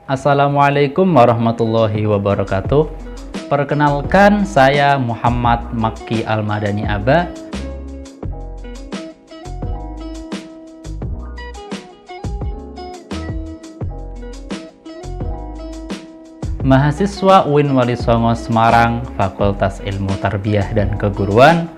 Assalamualaikum warahmatullahi wabarakatuh. Perkenalkan, saya Muhammad Makki Al-Madani Aba. Mahasiswa UIN Wali Songo Semarang, Fakultas Ilmu Tarbiyah dan Keguruan.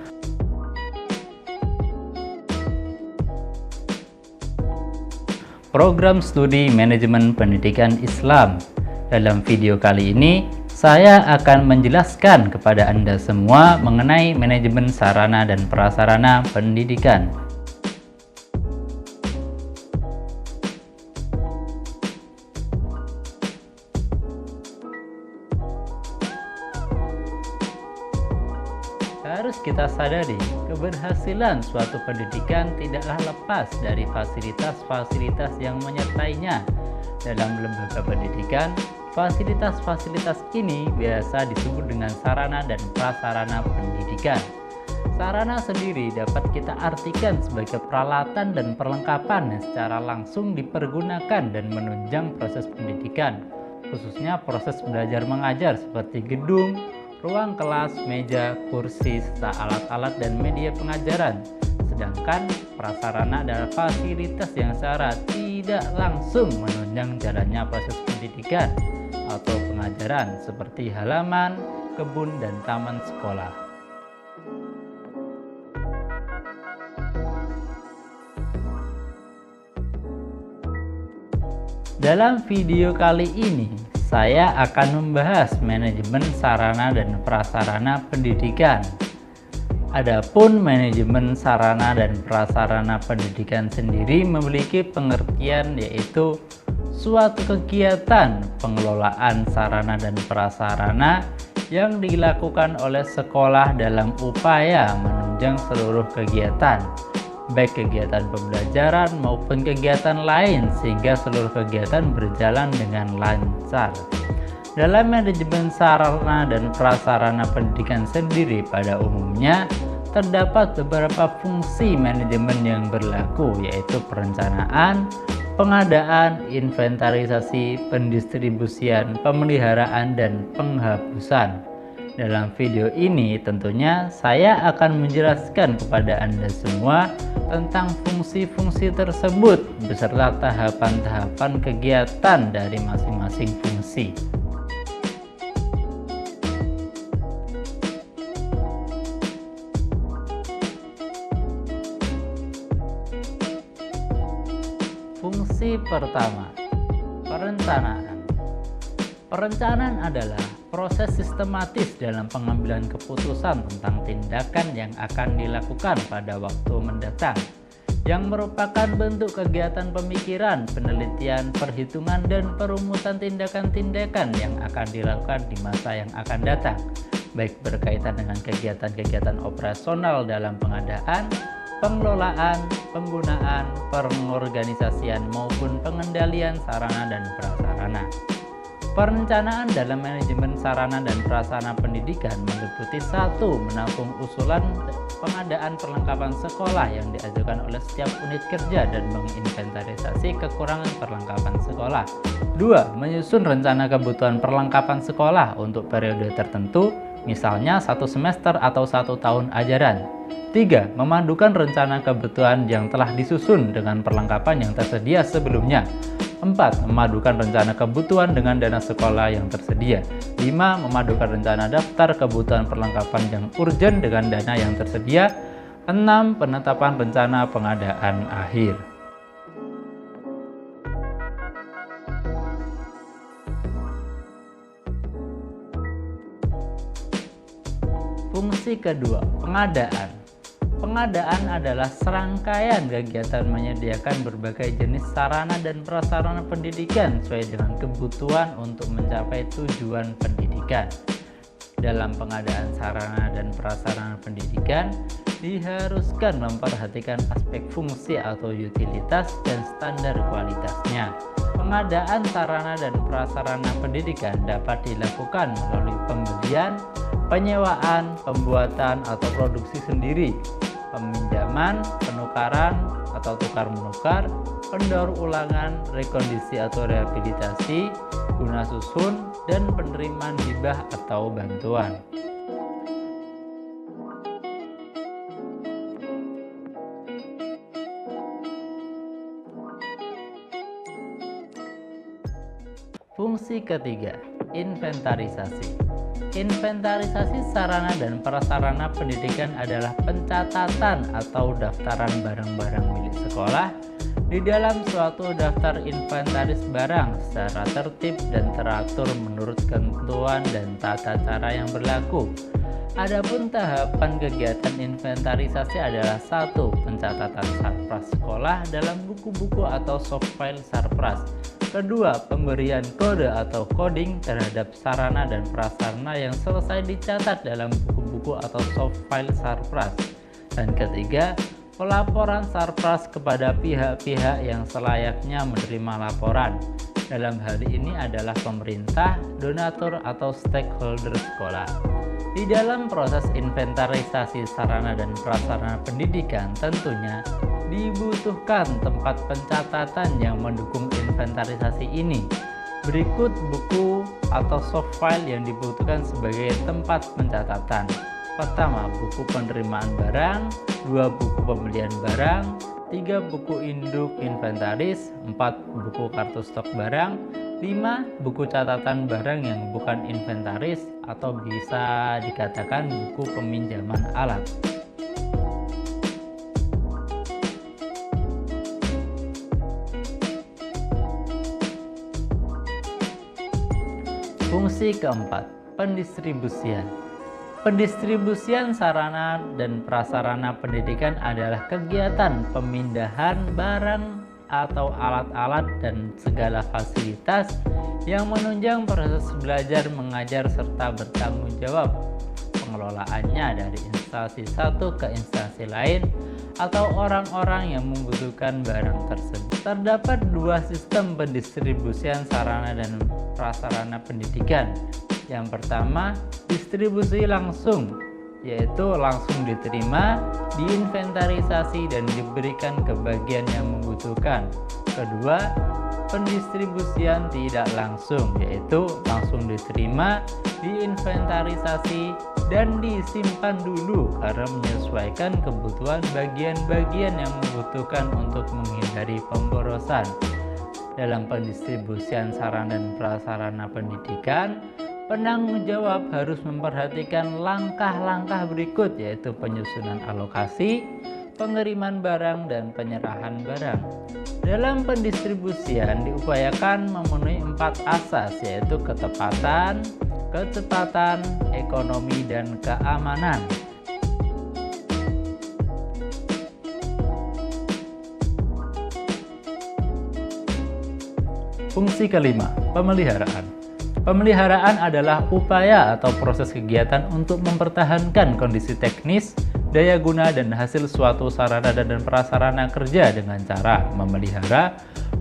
Program Studi Manajemen Pendidikan Islam. Dalam video kali ini, saya akan menjelaskan kepada Anda semua mengenai manajemen sarana dan prasarana pendidikan. Harus kita sadari, keberhasilan suatu pendidikan tidaklah lepas dari fasilitas-fasilitas yang menyertainya. Dalam lembaga pendidikan, fasilitas-fasilitas ini biasa disebut dengan sarana dan prasarana pendidikan. Sarana sendiri dapat kita artikan sebagai peralatan dan perlengkapan yang secara langsung dipergunakan dan menunjang proses pendidikan, khususnya proses belajar mengajar seperti gedung, ruang kelas, meja, kursi, serta alat-alat dan media pengajaran. Sedangkan prasarana adalah fasilitas yang secara tidak langsung menunjang jalannya proses pendidikan atau pengajaran seperti halaman, kebun, dan taman sekolah. Dalam video kali ini, saya akan membahas manajemen sarana dan prasarana pendidikan. Adapun manajemen sarana dan prasarana pendidikan sendiri memiliki pengertian, yaitu suatu kegiatan pengelolaan sarana dan prasarana yang dilakukan oleh sekolah dalam upaya menunjang seluruh kegiatan, baik kegiatan pembelajaran maupun kegiatan lain, sehingga seluruh kegiatan berjalan dengan lancar. Dalam manajemen sarana dan prasarana pendidikan sendiri pada umumnya terdapat beberapa fungsi manajemen yang berlaku, yaitu perencanaan, pengadaan, inventarisasi, pendistribusian, pemeliharaan, dan penghapusan. Dalam video ini tentunya saya akan menjelaskan kepada Anda semua tentang fungsi-fungsi tersebut beserta tahapan-tahapan kegiatan dari masing-masing fungsi. Fungsi pertama, perencanaan. Perencanaan adalah proses sistematis dalam pengambilan keputusan tentang tindakan yang akan dilakukan pada waktu mendatang, yang merupakan bentuk kegiatan pemikiran, penelitian, perhitungan, dan perumusan tindakan-tindakan yang akan dilakukan di masa yang akan datang, baik berkaitan dengan kegiatan-kegiatan operasional dalam pengadaan, pengelolaan, penggunaan, pengorganisasian, maupun pengendalian sarana dan prasarana. Perencanaan dalam manajemen sarana dan prasarana pendidikan meliputi 1. Menampung usulan pengadaan perlengkapan sekolah yang diajukan oleh setiap unit kerja dan menginventarisasi kekurangan perlengkapan sekolah. 2. Menyusun rencana kebutuhan perlengkapan sekolah untuk periode tertentu, misalnya 1 semester atau 1 tahun ajaran. 3. Memadukan rencana kebutuhan yang telah disusun dengan perlengkapan yang tersedia sebelumnya. 4. Memadukan rencana kebutuhan dengan dana sekolah yang tersedia. 5. Memadukan rencana daftar kebutuhan perlengkapan yang urgen dengan dana yang tersedia. 6. Penetapan rencana pengadaan akhir. Fungsi kedua, pengadaan. Pengadaan adalah serangkaian kegiatan menyediakan berbagai jenis sarana dan prasarana pendidikan sesuai dengan kebutuhan untuk mencapai tujuan pendidikan. Dalam pengadaan sarana dan prasarana pendidikan, diharuskan memperhatikan aspek fungsi atau utilitas dan standar kualitasnya. Pengadaan sarana dan prasarana pendidikan dapat dilakukan melalui pembelian, penyewaan, pembuatan atau produksi sendiri, peminjaman, penukaran atau tukar-menukar, pendaur ulangan, rekondisi atau rehabilitasi, guna susun, dan penerimaan hibah atau bantuan. Fungsi ketiga, inventarisasi. Inventarisasi sarana dan prasarana pendidikan adalah pencatatan atau daftaran barang-barang milik sekolah di dalam suatu daftar inventaris barang secara tertib dan teratur menurut ketentuan dan tata cara yang berlaku. Adapun tahapan kegiatan inventarisasi adalah 1. Pencatatan sarpras sekolah dalam buku-buku atau soft file sarpras. 2. Pemberian kode atau coding terhadap sarana dan prasarana yang selesai dicatat dalam buku-buku atau soft file sarpras. Dan 3. Pelaporan sarpras kepada pihak-pihak yang selayaknya menerima laporan. Dalam hal ini adalah pemerintah, donatur, atau stakeholder sekolah. Di dalam proses inventarisasi sarana dan prasarana pendidikan tentunya dibutuhkan tempat pencatatan yang mendukung inventarisasi ini. Berikut buku atau soft file yang dibutuhkan sebagai tempat pencatatan. Pertama, buku penerimaan barang, 2 buku pembelian barang, 3 buku induk inventaris, 4 buku kartu stok barang, 5 buku catatan barang yang bukan inventaris atau bisa dikatakan buku peminjaman alat. Fungsi keempat, pendistribusian. Pendistribusian sarana dan prasarana pendidikan adalah kegiatan pemindahan barang atau alat-alat dan segala fasilitas yang menunjang proses belajar mengajar serta bertanggung jawab pengelolaannya dari instansi satu ke instansi lain atau orang-orang yang membutuhkan barang tersebut. Terdapat 2 sistem pendistribusian sarana dan prasarana pendidikan. Yang pertama, distribusi langsung, yaitu langsung diterima, diinventarisasi, dan diberikan ke bagian yang membutuhkan. Kedua, pendistribusian tidak langsung, yaitu langsung diterima, diinventarisasi, dan disimpan dulu karena menyesuaikan kebutuhan bagian-bagian yang membutuhkan untuk menghindari pemborosan. Dalam pendistribusian sarana dan prasarana pendidikan, penanggung jawab harus memperhatikan langkah-langkah berikut, yaitu penyusunan alokasi, pengiriman barang, dan penyerahan barang. Dalam pendistribusian diupayakan memenuhi 4 asas, yaitu ketepatan, kecepatan, ekonomi, dan keamanan. Fungsi kelima, pemeliharaan. Pemeliharaan adalah upaya atau proses kegiatan untuk mempertahankan kondisi teknis, daya guna, dan hasil suatu sarana dan prasarana kerja dengan cara memelihara,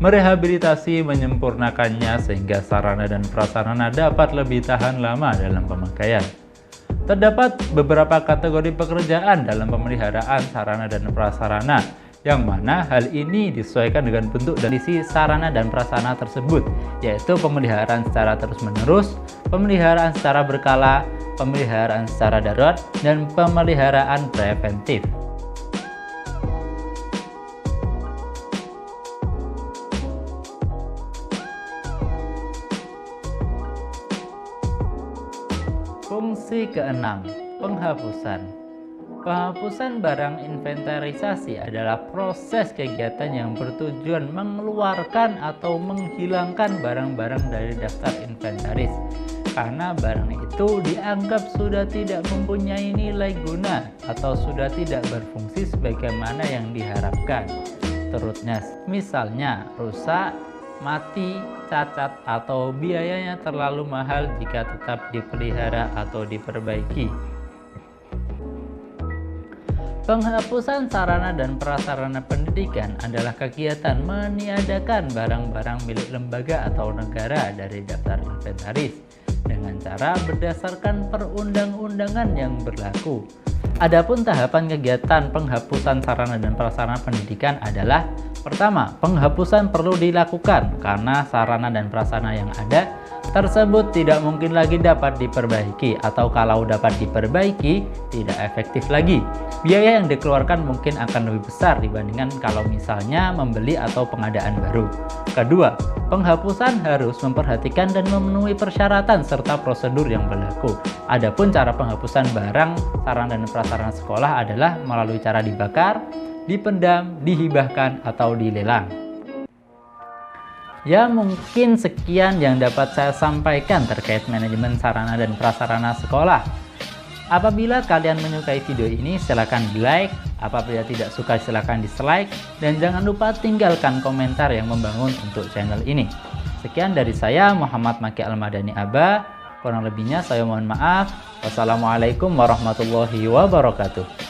merehabilitasi, menyempurnakannya sehingga sarana dan prasarana dapat lebih tahan lama dalam pemakaian. Terdapat beberapa kategori pekerjaan dalam pemeliharaan sarana dan prasarana, yang mana hal ini disesuaikan dengan bentuk dan isi sarana dan prasarana tersebut, yaitu pemeliharaan secara terus-menerus, pemeliharaan secara berkala, pemeliharaan secara darurat, dan pemeliharaan preventif. Fungsi keenam, penghapusan. Penghapusan barang inventarisasi adalah proses kegiatan yang bertujuan mengeluarkan atau menghilangkan barang-barang dari daftar inventaris karena barang itu dianggap sudah tidak mempunyai nilai guna atau sudah tidak berfungsi sebagaimana yang diharapkan. Terusnya, misalnya rusak, mati, cacat, atau biayanya terlalu mahal jika tetap dipelihara atau diperbaiki. Penghapusan sarana dan prasarana pendidikan adalah kegiatan meniadakan barang-barang milik lembaga atau negara dari daftar inventaris dengan cara berdasarkan perundang-undangan yang berlaku. Adapun tahapan kegiatan penghapusan sarana dan prasarana pendidikan adalah Pertama, penghapusan perlu dilakukan karena sarana dan prasarana yang ada tersebut tidak mungkin lagi dapat diperbaiki, atau kalau dapat diperbaiki tidak efektif lagi. Biaya yang dikeluarkan mungkin akan lebih besar dibandingkan kalau misalnya membeli atau pengadaan baru. Kedua, penghapusan harus memperhatikan dan memenuhi persyaratan serta prosedur yang berlaku. Adapun cara penghapusan barang, sarana dan prasarana sekolah adalah melalui cara dibakar, dipendam, dihibahkan, atau dilelang. Ya, mungkin sekian yang dapat saya sampaikan terkait manajemen sarana dan prasarana sekolah. Apabila kalian menyukai video ini, silakan di-like. Apabila tidak suka, silakan dislike. Dan jangan lupa tinggalkan komentar yang membangun untuk channel ini. Sekian dari saya, Muhammad Maki Al-Madani Aba. Kurang lebihnya saya mohon maaf. Wassalamualaikum warahmatullahi wabarakatuh.